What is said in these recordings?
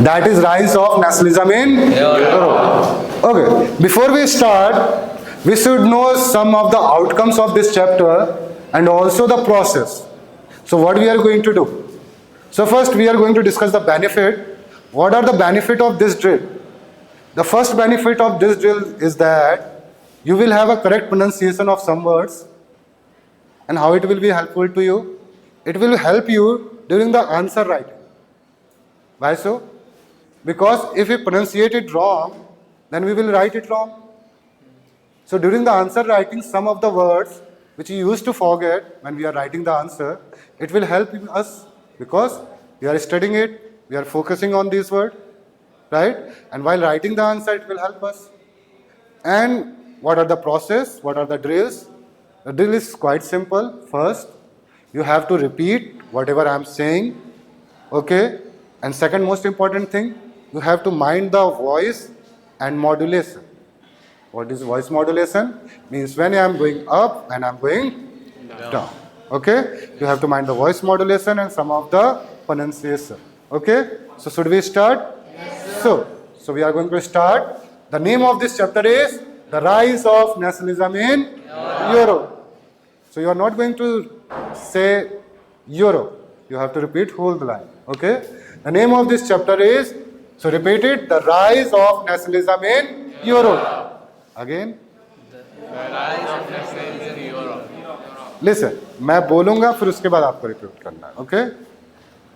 That is rise of nationalism in Europe. Okay, before we start, we should know some of the outcomes of this chapter and also the process. So what we are going to do? So first we are going to discuss the benefit. What are the benefit of this drill? The first benefit of this drill is that you will have a correct pronunciation of some words. And how it will be helpful to you? It will help you during the answer writing. Why so? Because if we pronunciate it wrong, then we will write it wrong. So during the answer writing, some of the words which you used to forget when we are writing the answer, it will help us because we are studying it, we are focusing on these words, right? And while writing the answer, it will help us. And what are the process? What are the drills? The drill is quite simple. First, you have to repeat whatever I am saying, okay? And second most important thing, you have to mind the voice and modulation. What is voice modulation? Means when I am going up and I am going down. Okay? You have to mind the voice modulation and some of the pronunciation. Okay? So should we start? Yes, sir. So we are going to start. The name of this chapter is The Rise of Nationalism in Europe. So you are not going to say Europe. You have to repeat whole the line. Okay? The name of this chapter is, so repeat it, The Rise of Nationalism in Europe. Again. The rise of nationalism in Europe. Listen, मैं बोलूंगा फिर उसके बाद आपको repeat करना है. Okay?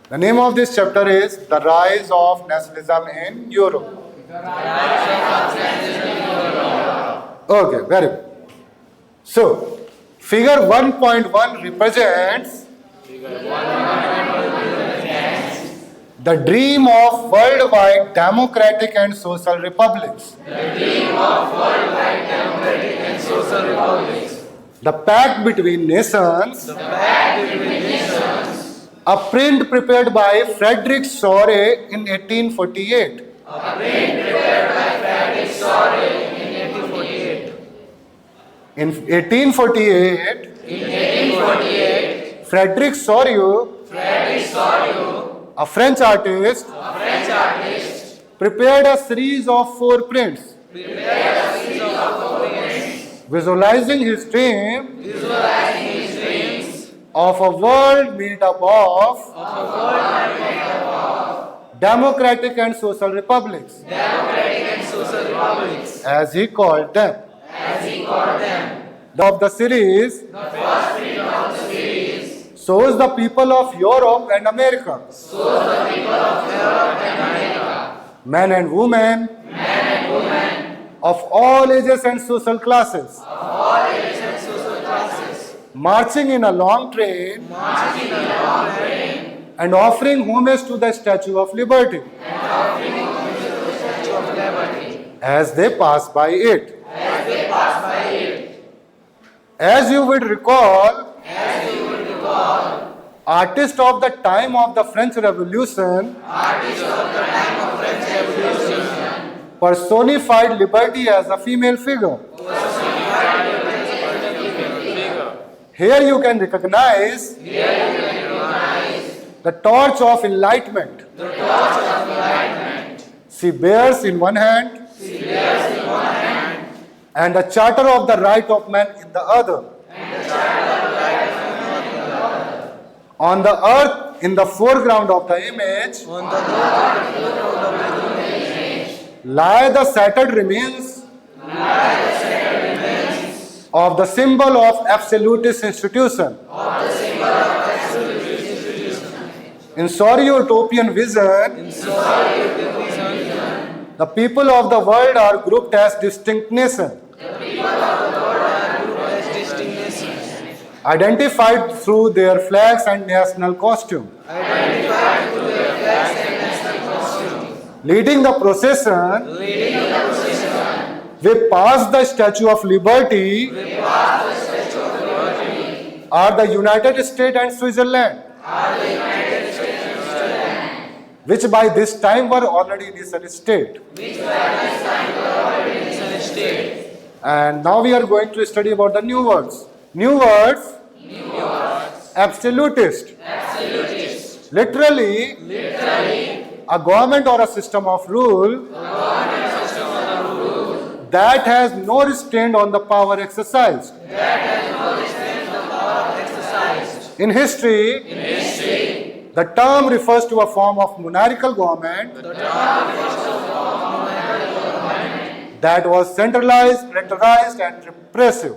The name of this chapter is The Rise of Nationalism in Europe. The rise of nationalism in Europe. Okay, very good. So, figure 1.1 represents the dream of worldwide democratic and social republics. The dream of worldwide democratic and social republics. The pact between nations. The pact between nations. A print prepared by Frederick Sorey in 1848. A print prepared by Frederick Sorey in 1848. In 1848, In 1848, Frederick Sorey, Frederick Sorey, a French artist, prepared a series of 4 prints, visualizing his dream of a world made up of democratic and social republics, as he called them. Of the series shows the people of Europe and America. Men and women of all ages and social classes. Marching in a long train and offering homage to the Statue of Liberty. As they pass by it. As you would recall, artists of the time of the French Revolution personified liberty as a female figure. Here you can recognize the torch of enlightenment. She bears in one hand and the charter of the right of man in the other. On the earth, in the foreground of the image, lie the shattered remains of the symbol of absolutist institution. In sorry utopian vision, the people of the world are grouped as distinct nations. Identified through their flags and national costume. Leading the procession, we pass the Statue of Liberty, are the United States and Switzerland, which by this time were already nation state. And now we are going to study about the new words. New words. Absolutist. Literally, a government or a system of rule that has no restraint on the power exercised. In history, the term refers to a form of monarchical government that was centralized, militarized, and repressive.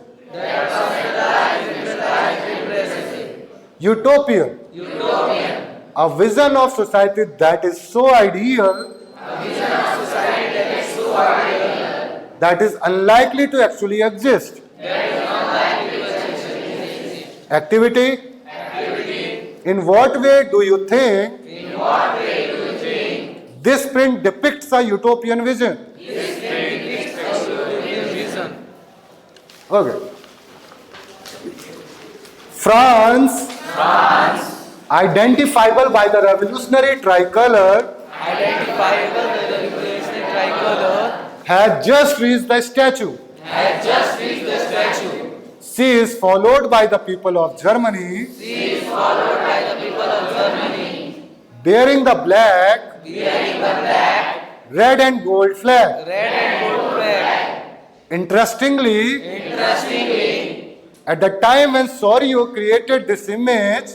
Utopian. A vision of society that is so ideal that is unlikely to actually exist. Activity. In what way do you think this print depicts a utopian vision? Okay. France, identifiable by the revolutionary tricolor, had just reached the statue. She is followed by the people of Germany, bearing the black, red and gold flag. Interestingly, at the time when Sorio created this image,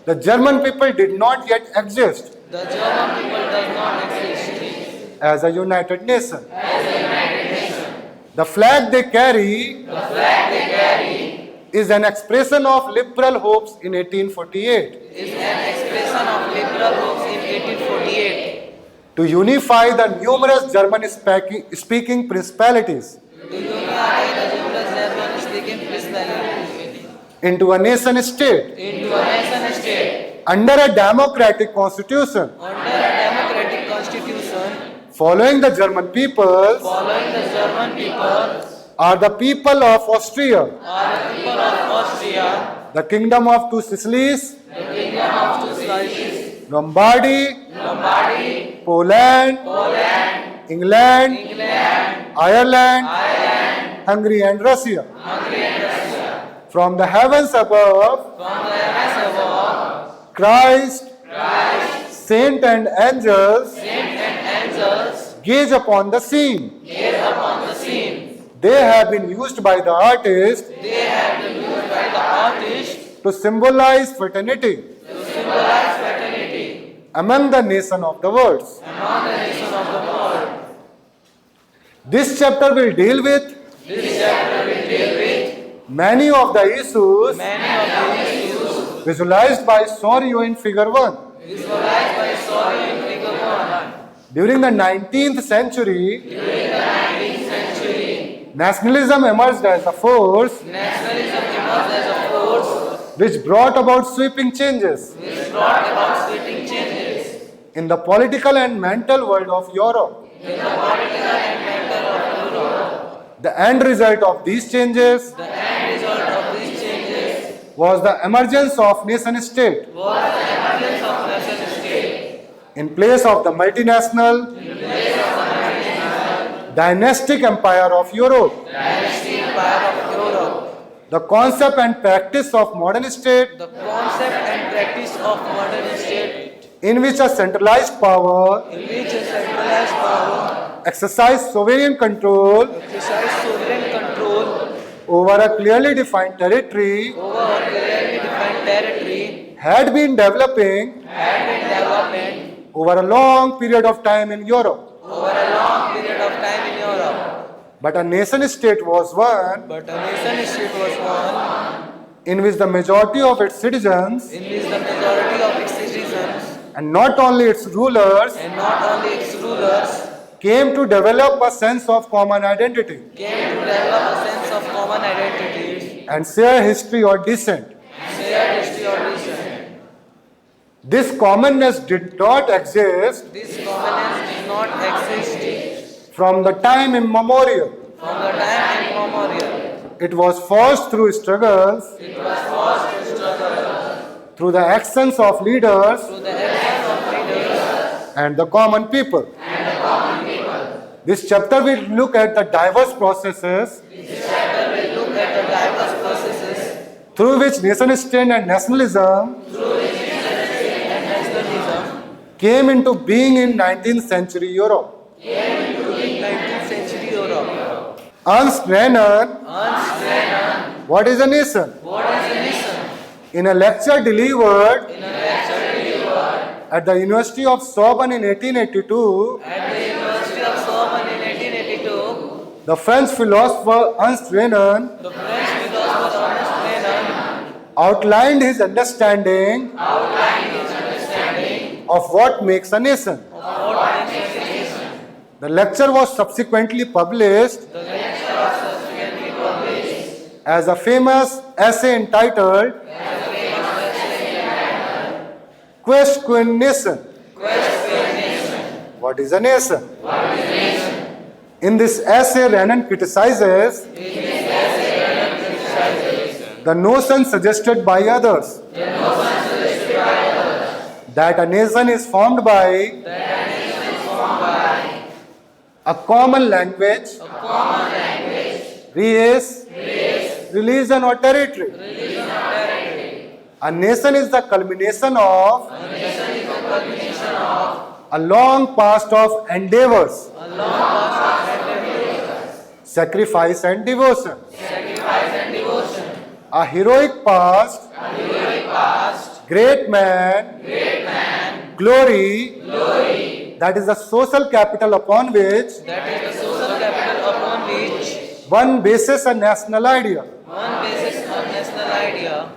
the German people did not yet exist as a united nation. The flag they carry is an expression of liberal hopes in 1848 to unify the numerous German-speaking principalities into a nation state under a democratic constitution. Following the German peoples are the people of Austria, the Kingdom of Two Sicilies, Lombardy, Poland, England, Ireland, Hungary and Russia. From the heavens above, Christ, saint and angels gaze upon the scene. They have been used by the artist to symbolize fraternity among the nation of the world. This chapter will deal with many of the issues visualized by Sorio in figure 1. During the 19th century, nationalism emerged as a force which brought about sweeping changes in the political and mental world of Europe. The end result of these changes was the emergence of nation state in place of the multinational dynastic empire of Europe. The concept and practice of modern state in which a centralized power exercise sovereign control over a clearly defined territory had been developing over a long period of time in Europe. But a nation state was one in which the majority of its citizens and not only its rulers came to develop a sense of common identity and share history or descent. This commonness did not exist from the time immemorial. It was forced through struggles, through the actions of leaders and the common people. This chapter will look at the diverse processes through which nation state and nationalism came into being in 19th century Europe. 19th century Europe. Ernst Renan, what is a nation? What is a nation? In a lecture delivered In a lecture delivered at the University of Sorbonne in 1882, at the University of Sorbonne in 1882, the French philosopher Ernst Renan the French philosopher Ernest Renan outlined his understanding of what makes a nation. what makes a nation. The lecture was subsequently published The lecture was subsequently published as a famous essay entitled Quest Queen Nation. Quest for a Nation. What is a nation? In this essay, Renan criticizes the notion suggested by others that a nation is formed by a common language, race, religion or territory. A nation is the culmination of a long past of endeavors, sacrifice and devotion. A heroic past, great man, glory, that is the social capital upon which That is the social capital upon which one bases a national idea. one basis of national idea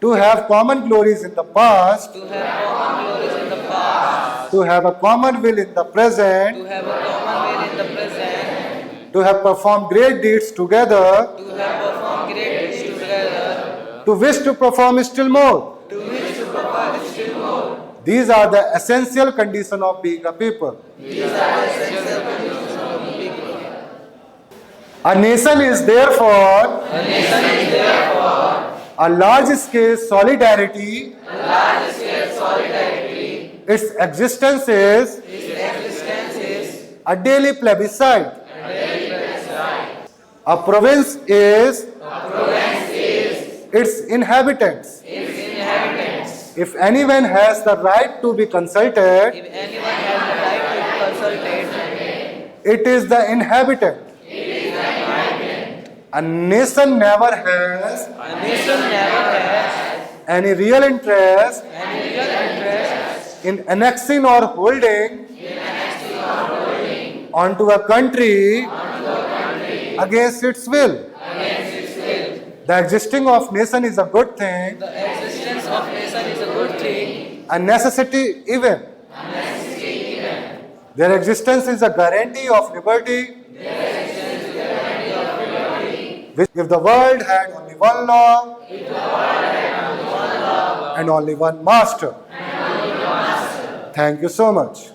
To have common glories in the past, to have common glories in the past, to have a common will in the present, to have a common will in the present, to have performed great deeds together, to have performed great deeds together, to wish to perform still more. to wish to provide still more. These are the essential conditions of being a people. A nation is therefore A nation is therefore a large-scale solidarity. solidarity. Its existence is Its existence is a daily plebiscite. A province is its inhabitants. inhabitants. If anyone has the right to be consulted, If anyone has the right to be consulted, it is the inhabitant. A nation never has a nation never has any real interest any real interest in annexing or holding onto a country against its will. The existing of nation is a good thing, The existence of nation is a good thing. a necessity even. Their existence is a guarantee of liberty. Which if the world had only one law and only one master. Thank you so much.